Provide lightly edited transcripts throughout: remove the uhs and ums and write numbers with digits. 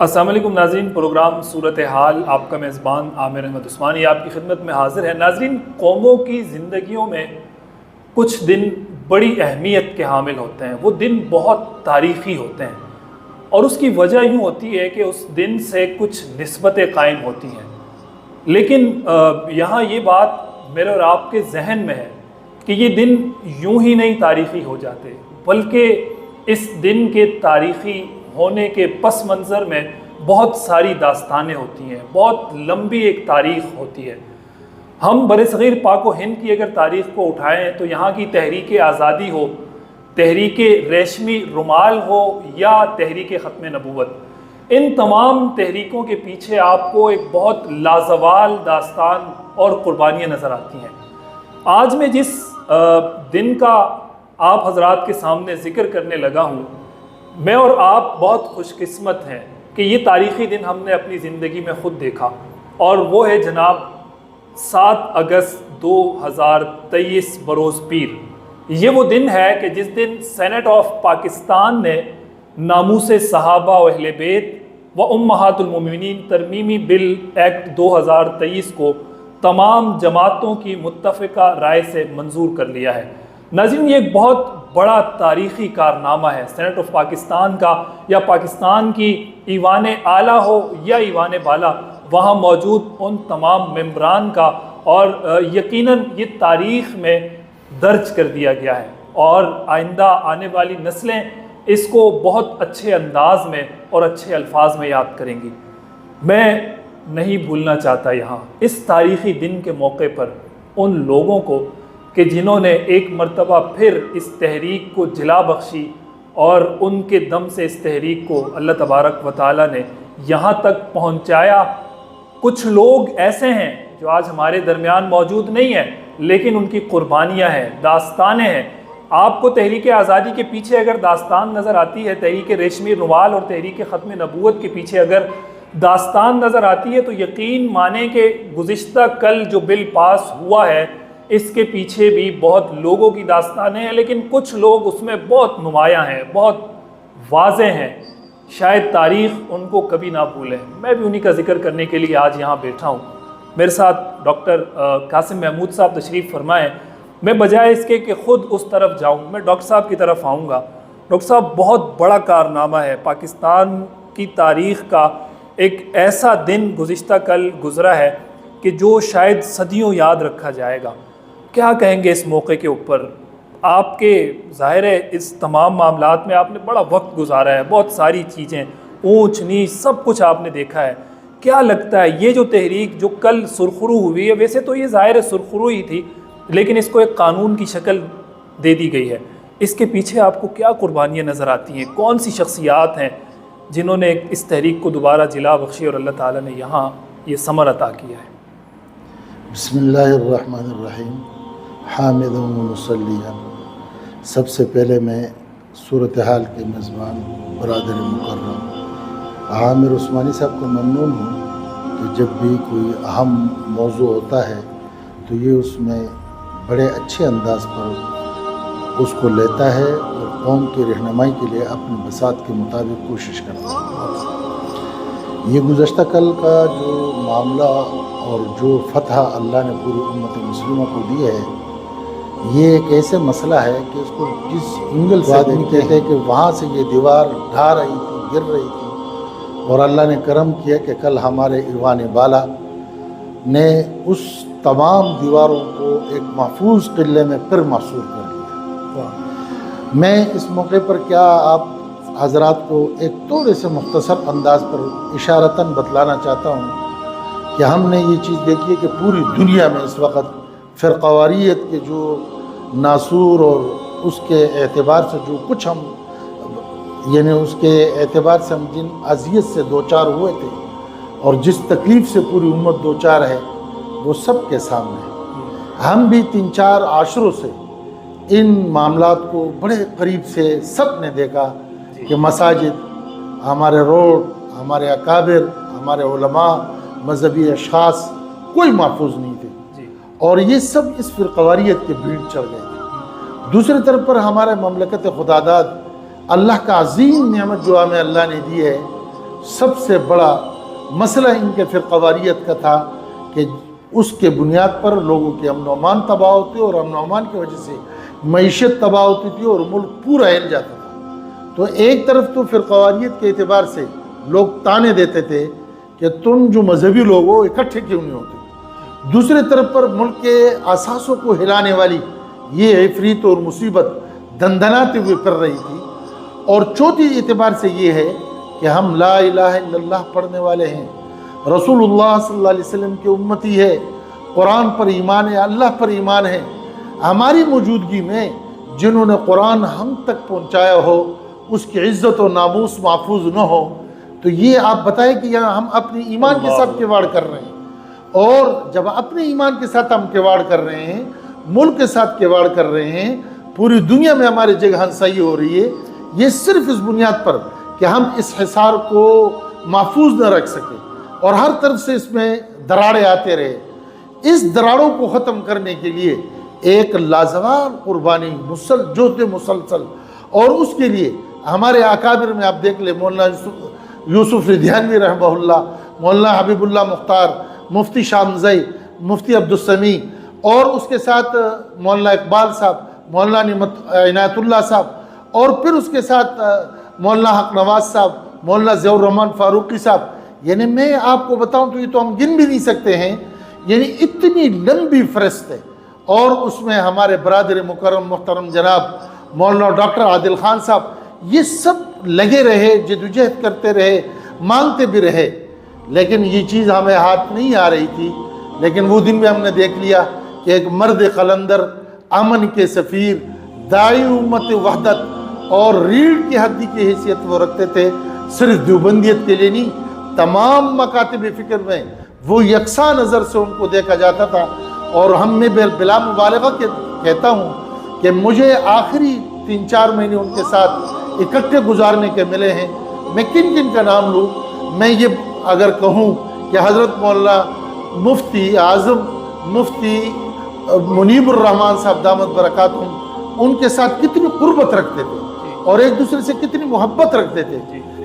السلام علیکم ناظرین، پروگرام صورتحال آپ کا میزبان عامر احمد عثمانی آپ کی خدمت میں حاضر ہے۔ ناظرین، قوموں کی زندگیوں میں کچھ دن بڑی اہمیت کے حامل ہوتے ہیں، وہ دن بہت تاریخی ہوتے ہیں، اور اس کی وجہ یوں ہوتی ہے کہ اس دن سے کچھ نسبتیں قائم ہوتی ہیں۔ لیکن یہاں یہ بات میرے اور آپ کے ذہن میں ہے کہ یہ دن یوں ہی نہیں تاریخی ہو جاتے، بلکہ اس دن کے تاریخی ہونے کے پس منظر میں بہت ساری داستانیں ہوتی ہیں، بہت لمبی ایک تاریخ ہوتی ہے۔ ہم برصغیر پاک و ہند کی اگر تاریخ کو اٹھائیں تو یہاں کی تحریک آزادی ہو، تحریک ریشمی رومال ہو یا تحریک ختم نبوت، ان تمام تحریکوں کے پیچھے آپ کو ایک بہت لازوال داستان اور قربانیاں نظر آتی ہیں۔ آج میں جس دن کا آپ حضرات کے سامنے ذکر کرنے لگا ہوں، میں اور آپ بہت خوش قسمت ہیں کہ یہ تاریخی دن ہم نے اپنی زندگی میں خود دیکھا، اور وہ ہے جناب 7 اگست 2023 بروز پیر۔ یہ وہ دن ہے کہ جس دن سینٹ آف پاکستان نے ناموس صحابہ و اہل بیت و امہات المومنین ترمیمی بل ایکٹ 2023 کو تمام جماعتوں کی متفقہ رائے سے منظور کر لیا ہے۔ ناظرین، یہ ایک بہت بڑا تاریخی کارنامہ ہے سینٹ آف پاکستان کا، یا پاکستان کی ایوان اعلیٰ ہو یا ایوان بالا، وہاں موجود ان تمام ممبران کا، اور یقیناً یہ تاریخ میں درج کر دیا گیا ہے، اور آئندہ آنے والی نسلیں اس کو بہت اچھے انداز میں اور اچھے الفاظ میں یاد کریں گی۔ میں نہیں بھولنا چاہتا یہاں اس تاریخی دن کے موقع پر ان لوگوں کو کہ جنہوں نے ایک مرتبہ پھر اس تحریک کو جلا بخشی، اور ان کے دم سے اس تحریک کو اللہ تبارک و تعالیٰ نے یہاں تک پہنچایا۔ کچھ لوگ ایسے ہیں جو آج ہمارے درمیان موجود نہیں ہیں، لیکن ان کی قربانیاں ہیں، داستانیں ہیں۔ آپ کو تحریک آزادی کے پیچھے اگر داستان نظر آتی ہے، تحریک ریشمی رومال اور تحریک ختم نبوت کے پیچھے اگر داستان نظر آتی ہے، تو یقین مانیں کہ گزشتہ کل جو بل پاس ہوا ہے اس کے پیچھے بھی بہت لوگوں کی داستانیں ہیں، لیکن کچھ لوگ اس میں بہت نمایاں ہیں، بہت واضح ہیں، شاید تاریخ ان کو کبھی نہ بھولیں۔ میں بھی انہی کا ذکر کرنے کے لیے آج یہاں بیٹھا ہوں۔ میرے ساتھ ڈاکٹر قاسم محمود صاحب تشریف فرمائیں۔ میں بجائے اس کے کہ خود اس طرف جاؤں، میں ڈاکٹر صاحب کی طرف آؤں گا۔ ڈاکٹر صاحب، بہت بڑا کارنامہ ہے پاکستان کی تاریخ کا، ایک ایسا دن گزشتہ کل گزرا ہے کہ جو شاید صدیوں یاد رکھا جائے گا۔ کیا کہیں گے اس موقع کے اوپر؟ آپ کے ظاہر ہے اس تمام معاملات میں آپ نے بڑا وقت گزارا ہے، بہت ساری چیزیں اونچ نیچ سب کچھ آپ نے دیکھا ہے۔ کیا لگتا ہے یہ جو تحریک جو کل سرخرو ہوئی ہے، ویسے تو یہ ظاہر ہے سرخرو ہی تھی، لیکن اس کو ایک قانون کی شکل دے دی گئی ہے، اس کے پیچھے آپ کو کیا قربانیاں نظر آتی ہیں؟ کون سی شخصیات ہیں جنہوں نے اس تحریک کو دوبارہ جلا بخشی اور اللہ تعالیٰ نے یہاں یہ ثمر عطا کیا ہے؟ بسم اللہ الرحمن الرحیم، حامد و مصلیٰ۔ سب سے پہلے میں صورتحال کے میزبان برادر مکرم عامر عثمانی صاحب کو ممنون ہوں کہ جب بھی کوئی اہم موضوع ہوتا ہے تو یہ اس میں بڑے اچھے انداز پر اس کو لیتا ہے اور قوم کی رہنمائی کے لیے اپنے بساط کے مطابق کوشش کرتا ہے۔ یہ گزشتہ کل کا جو معاملہ اور جو فتح اللہ نے پوری امت مسلمہ کو دی ہے، یہ ایک ایسے مسئلہ ہے کہ اس کو جس انگل سے آدمی کہتے ہیں کہ وہاں سے یہ دیوار ڈھا رہی تھی، گر رہی تھی، اور اللہ نے کرم کیا کہ کل ہمارے ایوان بالا نے اس تمام دیواروں کو ایک محفوظ قلعے میں پھر محصور کر لیا۔ میں اس موقع پر کیا آپ حضرات کو ایک تھوڑے سے مختصر انداز پر اشارتاً بتلانا چاہتا ہوں کہ ہم نے یہ چیز دیکھی ہے کہ پوری دنیا میں اس وقت فرقواریت کے جو ناسور اور اس کے اعتبار سے جو کچھ ہم یعنی اس کے اعتبار سے ہم جن اذیت سے دوچار ہوئے تھے اور جس تکلیف سے پوری امت دوچار ہے، وہ سب کے سامنے ہے۔ ہم بھی 3-4 عاشروں سے ان معاملات کو بڑے قریب سے سب نے دیکھا کہ مساجد، ہمارے روڈ، ہمارے اکابر، ہمارے علماء، مذہبی اشخاص کوئی محفوظ نہیں تھے، اور یہ سب اس فرقواریت کے بھیڑ چڑھ گئے تھے۔ دوسری طرف پر ہمارے مملکت خداداد اللہ کا عظیم نعمت جو ہمیں اللہ نے دی ہے، سب سے بڑا مسئلہ ان کے فرقواریت کا تھا کہ اس کے بنیاد پر لوگوں کے امن و امان تباہ ہوتے اور امن و امان کی وجہ سے معیشت تباہ ہوتی تھی اور ملک پورا ہل جاتا تھا۔ تو ایک طرف تو فرقواریت کے اعتبار سے لوگ تانے دیتے تھے کہ تم جو مذہبی لوگ ہو اکٹھے کیوں نہیں ہوتے، دوسری طرف پر ملک کے اساسوں کو ہلانے والی یہ عفریت اور مصیبت دندناتے ہوئے کر رہی تھی، اور چوتھی اعتبار سے یہ ہے کہ ہم لا الہ الا اللہ پڑھنے والے ہیں، رسول اللہ صلی اللہ علیہ وسلم کے امتی ہے، قرآن پر ایمان ہے، اللہ پر ایمان ہے۔ ہماری موجودگی میں جنہوں نے قرآن ہم تک پہنچایا ہو اس کی عزت و ناموس محفوظ نہ ہو، تو یہ آپ بتائیں کہ یہاں ہم اپنے ایمان کے ساتھ کیواڑ کر رہے ہیں، اور جب اپنے ایمان کے ساتھ ہم کیواڑ کر رہے ہیں، ملک کے ساتھ کیواڑ کر رہے ہیں، پوری دنیا میں ہماری جگہ ہنسائی ہو رہی ہے، یہ صرف اس بنیاد پر کہ ہم اس حصار کو محفوظ نہ رکھ سکے اور ہر طرف سے اس میں دراڑیں آتے رہے۔ اس دراڑوں کو ختم کرنے کے لیے ایک لازوال قربانی مسلسل، اور اس کے لیے ہمارے اکابر میں آپ دیکھ لیں، مولانا یوسف ردھیانوی رحمہ اللہ، مولانا حبیب اللہ مختار، مفتی شامزئی، مفتی عبدالسمیع، اور اس کے ساتھ مولانا اقبال صاحب، مولانا عنایت اللہ صاحب، اور پھر اس کے ساتھ مولانا حق نواز صاحب، مولانا ضیاء الرحمن فاروقی صاحب، یعنی میں آپ کو بتاؤں تو یہ تو ہم گن بھی نہیں سکتے ہیں، یعنی اتنی لمبی فہرست ہے۔ اور اس میں ہمارے برادر مکرم محترم جناب مولانا ڈاکٹر عادل خان صاحب، یہ سب لگے رہے، جدوجہد کرتے رہے، مانگتے بھی رہے، لیکن یہ چیز ہمیں ہاتھ نہیں آ رہی تھی۔ لیکن وہ دن میں ہم نے دیکھ لیا کہ ایک مرد قلندر، امن کے سفیر، داعی امت وحدت اور ریڑھ کی ہڈی کی حیثیت وہ رکھتے تھے، صرف دیوبندیت کے لیے نہیں، تمام مکاتب فکر میں وہ یکساں نظر سے ان کو دیکھا جاتا تھا۔ اور ہم میں بلا مبالغہ کہتا ہوں کہ مجھے آخری 3-4 مہینے ان کے ساتھ اکٹھے گزارنے کے ملے ہیں۔ میں کن کن کا نام لوں؟ میں یہ اگر کہوں کہ حضرت مولانا مفتی اعظم مفتی منیب الرحمن صاحب دامت برکاتہم ان کے ساتھ کتنی قربت رکھتے تھے اور ایک دوسرے سے کتنی محبت رکھتے تھے،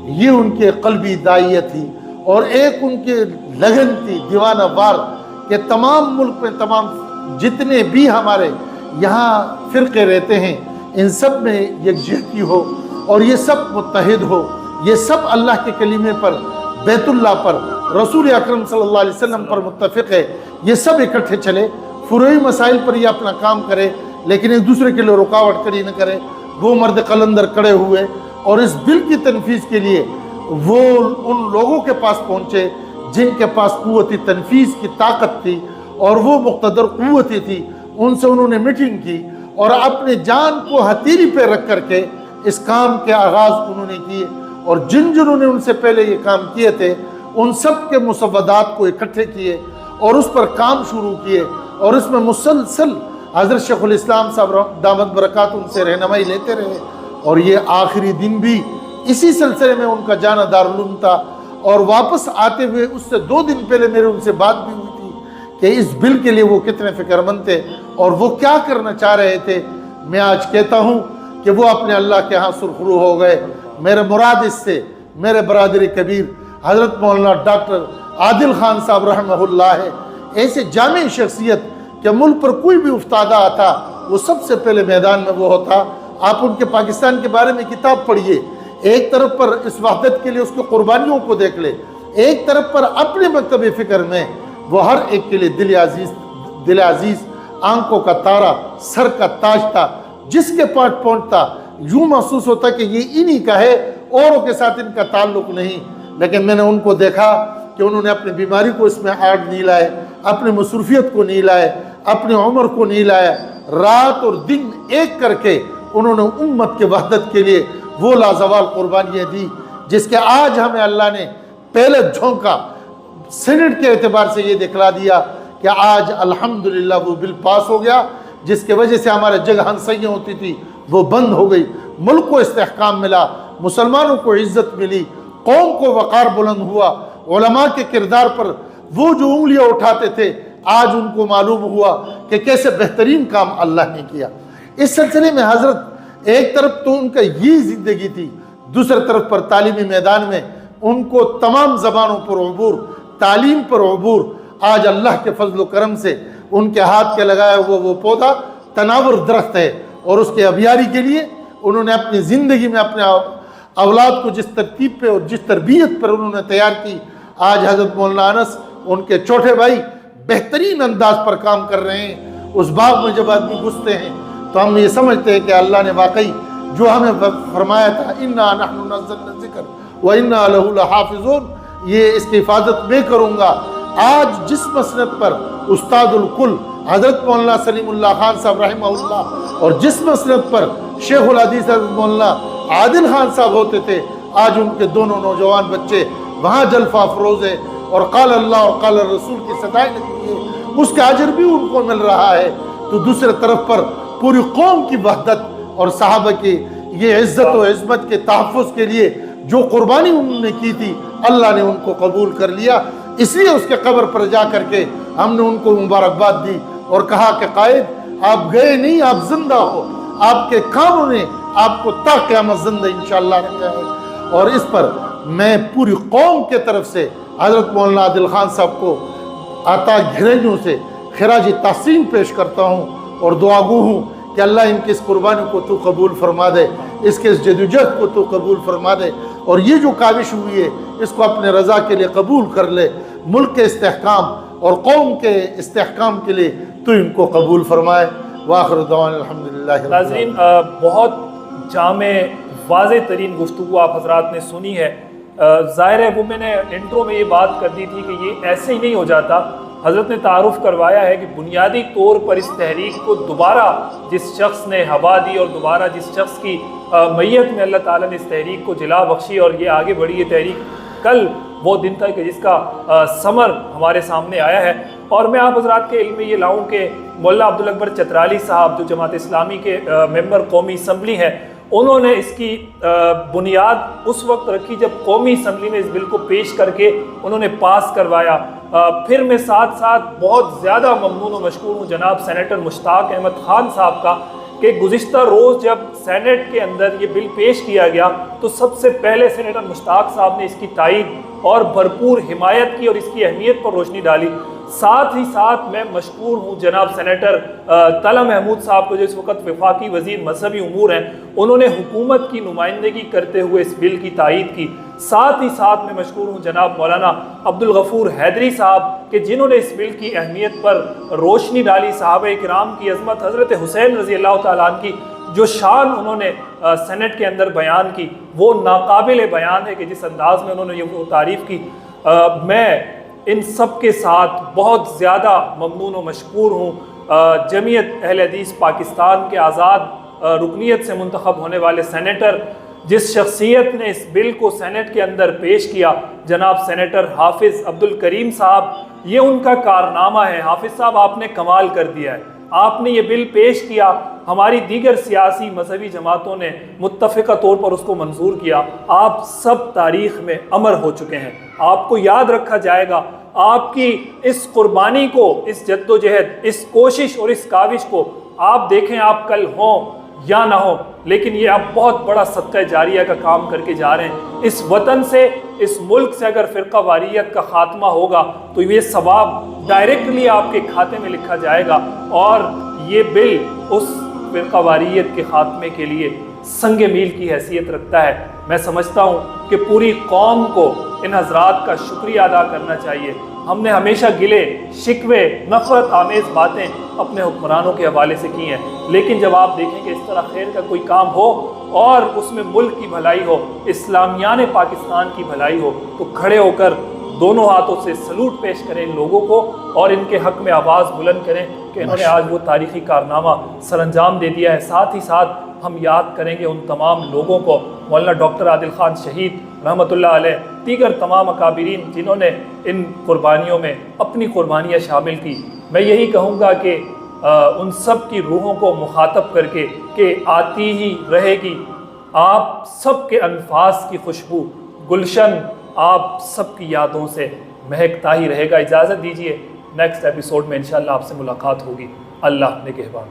یہ ان کے قلبی داعیت تھی، اور ایک ان کے لگن تھی دیوانہ وار کہ تمام ملک میں تمام جتنے بھی ہمارے یہاں فرقے رہتے ہیں ان سب میں یکجہتی ہو اور یہ سب متحد ہو، یہ سب اللہ کے کلمے پر، بیت اللہ پر، رسول اکرم صلی اللہ علیہ وسلم پر متفق ہے، یہ سب اکٹھے چلے، فروعی مسائل پر یہ اپنا کام کرے لیکن ایک دوسرے کے لیے رکاوٹ کھڑی نہ کرے۔ وہ مرد قلندر کڑے ہوئے اور اس بل کی تنفیذ کے لیے وہ ان لوگوں کے پاس پہنچے جن کے پاس قوت تنفیذ کی طاقت تھی اور وہ مقتدر قوتیں تھی، ان سے انہوں نے میٹنگ کی اور اپنے جان کو ہتھیلی پہ رکھ کر کے اس کام کے آغاز انہوں نے کیے، اور جنہوں نے ان سے پہلے یہ کام کیے تھے ان سب کے مسودات کو اکٹھے کیے اور اس پر کام شروع کیے، اور اس میں مسلسل حضرت شیخ الاسلام صاحب دامت برکاتہم ان سے رہنمائی لیتے رہے، اور یہ آخری دن بھی اسی سلسلے میں ان کا جانا دارالعلوم تھا، اور واپس آتے ہوئے اس سے 2 دن پہلے میرے ان سے بات بھی ہوئی تھی کہ اس بل کے لیے وہ کتنے فکر مند تھے اور وہ کیا کرنا چاہ رہے تھے۔ میں آج کہتا ہوں کہ وہ اپنے اللہ کے ہاں سرخرو ہو گئے۔ میرے مراد اس سے میرے برادر کبیر حضرت مولانا ڈاکٹر عادل خان صاحب رحمہ اللہ ہے، ایسے جامع شخصیت کہ ملک پر کوئی بھی افتادہ آتا وہ سب سے پہلے میدان میں وہ ہوتا۔ آپ ان کے پاکستان کے بارے میں کتاب پڑھیے، ایک طرف پر اس وحدت کے لیے اس کی قربانیوں کو دیکھ لے، ایک طرف پر اپنے مکتب فکر میں وہ ہر ایک کے لیے دل عزیز، آنکھوں کا تارا، سر کا تاج تھا، جس کے پاس پہنچتا یوں محسوس ہوتا کہ یہ انہی کا ہے، اوروں کے ساتھ ان کا تعلق نہیں۔ لیکن میں نے ان کو دیکھا کہ انہوں نے اپنی بیماری کو اس میں آڑ نہیں لائے، اپنی مصروفیت کو نہیں لائے، اپنی عمر کو نہیں لائے، رات اور دن ایک کر کے انہوں نے امت کے وحدت کے لیے وہ لازوال قربانیاں دی، جس کے آج ہمیں اللہ نے پہلے جھونکا سینٹ کے اعتبار سے یہ دکھلا دیا کہ آج الحمدللہ وہ بل پاس ہو گیا، جس کے وجہ سے ہمارے جگہ ہنسائیاں ہوتی تھی وہ بند ہو گئی، ملک کو استحکام ملا، مسلمانوں کو عزت ملی، قوم کو وقار بلند ہوا، علماء کے کردار پر وہ جو انگلیاں اٹھاتے تھے آج ان کو معلوم ہوا کہ کیسے بہترین کام اللہ نے کیا۔ اس سلسلے میں حضرت ایک طرف تو ان کا یہ زندگی تھی، دوسری طرف پر تعلیمی میدان میں ان کو تمام زبانوں پر عبور، تعلیم پر عبور، آج اللہ کے فضل و کرم سے ان کے ہاتھ کے لگایا وہ پودا تناور درخت ہے، اور اس کے ابیاری کے لیے انہوں نے اپنی زندگی میں اپنے اولاد کو جس ترتیب پہ اور جس تربیت پر انہوں نے تیار کی، آج حضرت مولانا انس ان کے چھوٹے بھائی بہترین انداز پر کام کر رہے ہیں۔ اس باغ میں جب آدمی گھستے ہیں تو ہم یہ سمجھتے ہیں کہ اللہ نے واقعی جو ہمیں فرمایا تھا اِنَّا نَحْنُ نَزَّلْنَا الذِّكْرَ وَإِنَّا لَهُ لَحَافِظُونَ، یہ اس کی حفاظت میں کروں گا۔ آج جس مسند پر استاد الکل حضرت مولانا سلیم اللہ خان صاحب رحمہ اللہ اور جس مسند پر شیخ الحدیث حضرت مولانا عادل خان صاحب ہوتے تھے، آج ان کے دونوں نوجوان بچے وہاں جلفہ افروز ہے اور قال اللہ اور قال الرسول کی صدائیں لگتی ہے، اس کا اجر بھی ان کو مل رہا ہے۔ تو دوسرے طرف پر پوری قوم کی وحدت اور صحابہ کی یہ عزت و عظمت کے تحفظ کے لیے جو قربانی انہوں نے کی تھی، اللہ نے ان کو قبول کر لیا۔ اس لیے اس کے قبر پر جا کر کے ہم نے ان کو مبارکباد دی اور کہا کہ قائد آپ گئے نہیں، آپ زندہ ہو، آپ کے کاموں نے آپ کو تا قیامت زندہ انشاءاللہ رکھا ہے۔ اور اس پر میں پوری قوم کے طرف سے حضرت مولانا عادل خان صاحب کو عطا گھریجوں سے خراج تحسین پیش کرتا ہوں اور دعا گو ہوں کہ اللہ ان کی اس قربانی کو تو قبول فرما دے، اس کے اس جدوجہد کو تو قبول فرما دے، اور یہ جو کاوش ہوئی ہے اس کو اپنے رضا کے لیے قبول کر لے۔ ملک کے استحکام اور قوم کے استحکام کے لیے تو ان کو قبول فرمائے۔ وآخر دعوانا الحمدللہ۔ ناظرین، بہت جامع واضح ترین گفتگو آپ حضرات نے سنی ہے۔ ظاہر ہے وہ میں نے انٹرو میں یہ بات کر دی تھی کہ یہ ایسے ہی نہیں ہو جاتا۔ حضرت نے تعارف کروایا ہے کہ بنیادی طور پر اس تحریک کو دوبارہ جس شخص نے ہوا دی اور دوبارہ جس شخص کی میت میں اللہ تعالیٰ نے اس تحریک کو جلا بخشی اور یہ آگے بڑھی، یہ تحریک کل وہ دن تھا کہ جس کا ثمر ہمارے سامنے آیا ہے۔ اور میں آپ حضرات کے علم میں یہ لاؤں کہ مولانا عبدالاکبر چترالی صاحب جو جماعت اسلامی کے ممبر قومی اسمبلی ہیں، انہوں نے اس کی بنیاد اس وقت رکھی جب قومی اسمبلی میں اس بل کو پیش کر کے انہوں نے پاس کروایا۔ پھر میں ساتھ ساتھ بہت زیادہ ممنون و مشکور ہوں جناب سینیٹر مشتاق احمد خان صاحب کا کہ گزشتہ روز جب سینٹ کے اندر یہ بل پیش کیا گیا تو سب سے پہلے سینیٹر مشتاق صاحب نے اس کی تائید اور بھرپور حمایت کی اور اس کی اہمیت پر روشنی ڈالی۔ ساتھ ہی ساتھ میں مشکور ہوں جناب سینیٹر طلحہ محمود صاحب کو جو اس وقت وفاقی وزیر مذہبی امور ہیں، انہوں نے حکومت کی نمائندگی کرتے ہوئے اس بل کی تائید کی۔ ساتھ ہی ساتھ میں مشکور ہوں جناب مولانا عبدالغفور حیدری صاحب کہ جنہوں نے اس بل کی اہمیت پر روشنی ڈالی۔ صحابہ کرام کی عظمت، حضرت حسین رضی اللہ تعالیٰ عنہ کی جو شان انہوں نے سینٹ کے اندر بیان کی وہ ناقابل بیان ہے کہ جس انداز میں انہوں نے یہ تعریف کی۔ میں ان سب کے ساتھ بہت زیادہ ممنون و مشکور ہوں جمعیت اہل حدیث پاکستان کے آزاد رکنیت سے منتخب ہونے والے سینیٹر جس شخصیت نے اس بل کو سینٹ کے اندر پیش کیا، جناب سینیٹر حافظ عبدالکریم صاحب۔ یہ ان کا کارنامہ ہے۔ حافظ صاحب، آپ نے کمال کر دیا ہے، آپ نے یہ بل پیش کیا، ہماری دیگر سیاسی مذہبی جماعتوں نے متفقہ طور پر اس کو منظور کیا، آپ سب تاریخ میں امر ہو چکے ہیں، آپ کو یاد رکھا جائے گا۔ آپ کی اس قربانی کو، اس جد و جہد، اس کوشش اور اس کاوش کو آپ دیکھیں، آپ کل ہوں یا نہ ہوں، لیکن یہ آپ بہت بڑا صدقہ جاریہ کا کام کر کے جا رہے ہیں۔ اس وطن سے، اس ملک سے اگر فرقہ واریت کا خاتمہ ہوگا تو یہ ثواب ڈائریکٹلی آپ کے کھاتے میں لکھا جائے گا، اور یہ بل اس فرقہ واریت کے خاتمے کے لیے سنگ میل کی حیثیت رکھتا ہے۔ میں سمجھتا ہوں کہ پوری قوم کو ان حضرات کا شکریہ ادا کرنا چاہیے۔ ہم نے ہمیشہ گلے، شکوے، نفرت آمیز باتیں اپنے حکمرانوں کے حوالے سے کی ہیں، لیکن جب آپ دیکھیں کہ اس طرح خیر کا کوئی کام ہو اور اس میں ملک کی بھلائی ہو، اسلامیان پاکستان کی بھلائی ہو، تو کھڑے ہو کر دونوں ہاتھوں سے سلوٹ پیش کریں ان لوگوں کو اور ان کے حق میں آواز بلند کریں کہ انہوں نے آج وہ تاریخی کارنامہ سر انجام دے دیا ہے۔ ساتھ ہی ساتھ ہم یاد کریں گے ان تمام لوگوں کو، مولانا ڈاکٹر عادل خان شہید رحمۃ اللہ علیہ، دیگر تمام اکابرین جنہوں نے ان قربانیوں میں اپنی قربانیاں شامل کی۔ میں یہی کہوں گا کہ ان سب کی روحوں کو مخاطب کر کے کہ آتی ہی رہے گی آپ سب کے انفاس کی خوشبو، گلشن آپ سب کی یادوں سے مہکتا ہی رہے گا۔ اجازت دیجیے، نیکسٹ ایپیسوڈ میں انشاءاللہ آپ سے ملاقات ہوگی۔ اللہ نگہبان۔